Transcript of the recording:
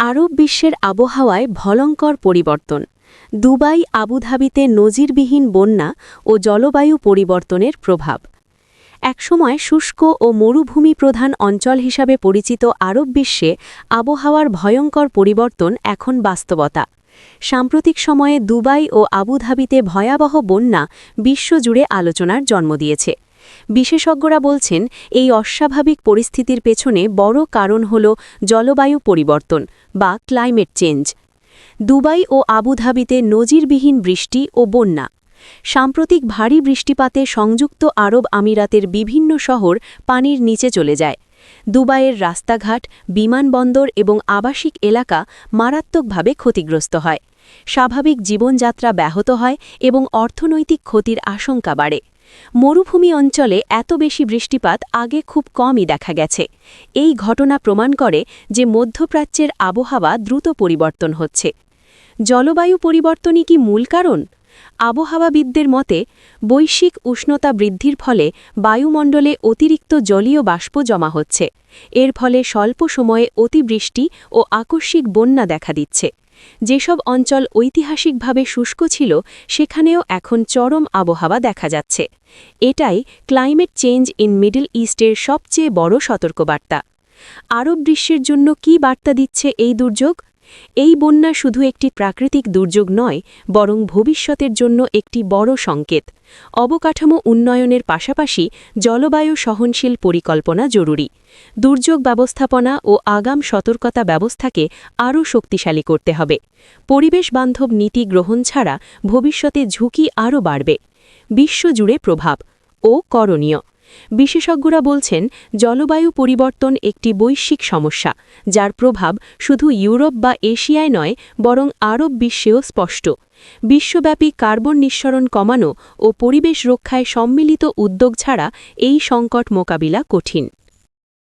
আরব বিশ্বের আবহাওয়ায় ভয়ঙ্কর পরিবর্তন। দুবাই আবুধাবিতে নজিরবিহীন বন্যা ও জলবায়ু পরিবর্তনের প্রভাব। একসময় শুষ্ক ও মরুভূমি প্রধান অঞ্চল হিসাবে পরিচিত আরব বিশ্বে আবহাওয়ার ভয়ঙ্কর পরিবর্তন এখন বাস্তবতা। সাম্প্রতিক সময়ে দুবাই ও আবুধাবিতে ভয়াবহ বন্যা বিশ্বজুড়ে আলোচনার জন্ম দিয়েছে। বিশেষজ্ঞরা বলছেন, এই অস্বাভাবিক পরিস্থিতির পেছনে বড় কারণ হল জলবায়ু পরিবর্তন বা ক্লাইমেট চেঞ্জ। দুবাই ও আবুধাবিতে নজিরবিহীন বৃষ্টি ও বন্যা। সাম্প্রতিক ভারী বৃষ্টিপাতে সংযুক্ত আরব আমিরাতের বিভিন্ন শহর পানির নিচে চলে যায়। দুবাইয়ের রাস্তাঘাট, বিমানবন্দর এবং আবাসিক এলাকা মারাত্মকভাবে ক্ষতিগ্রস্ত হয়। স্বাভাবিক জীবনযাত্রা ব্যাহত হয় এবং অর্থনৈতিক ক্ষতির আশঙ্কা বাড়ে। মরুভূমি অঞ্চলে এত বেশি বৃষ্টিপাত আগে খুব কমই দেখা গেছে। এই ঘটনা প্রমাণ করে যে মধ্যপ্রাচ্যের আবহাওয়া দ্রুত পরিবর্তন হচ্ছে। জলবায়ু পরিবর্তনই কি মূল কারণ? আবহাওয়াবিদদের মতে, বৈশ্বিক উষ্ণতা বৃদ্ধির ফলে বায়ুমণ্ডলে অতিরিক্ত জলীয় বাষ্প জমা হচ্ছে। এর ফলে স্বল্প সময়ে অতিবৃষ্টি ও আকস্মিক বন্যা দেখা দিচ্ছে। যেসব অঞ্চল ঐতিহাসিকভাবে শুষ্ক ছিল, সেখানেও এখন চরম আবহাওয়া দেখা যাচ্ছে। এটাই ক্লাইমেট চেঞ্জ ইন মিডল ইস্টের সবচেয়ে বড় সতর্কবার্তা। আরব বিশ্বের জন্য কী বার্তা দিচ্ছে এই দুর্যোগ? এই বন্যা শুধু একটি প্রাকৃতিক দুর্যোগ নয়, বরং ভবিষ্যতের জন্য একটি বড় সংকেত। অবকাঠামো উন্নয়নের পাশাপাশি জলবায়ু সহনশীল পরিকল্পনা জরুরি। দুর্যোগ ব্যবস্থাপনা ও আগাম সতর্কতা ব্যবস্থাকে আরও শক্তিশালী করতে হবে। পরিবেশ বান্ধব নীতি গ্রহণ ছাড়া ভবিষ্যতে ঝুঁকি আরও বাড়বে। বিশ্বজুড়ে প্রভাব ও করণীয়। বিশেষজ্ঞরা বলছেন, জলবায়ু পরিবর্তন একটি বৈশ্বিক সমস্যা, যার প্রভাব শুধু ইউরোপ বা এশিয়ায় নয়, বরং আরব বিশ্বেও স্পষ্ট। বিশ্বব্যাপী কার্বন নিঃসরণ কমানো ও পরিবেশ রক্ষায় সম্মিলিত উদ্যোগ ছাড়া এই সংকট মোকাবিলা কঠিন।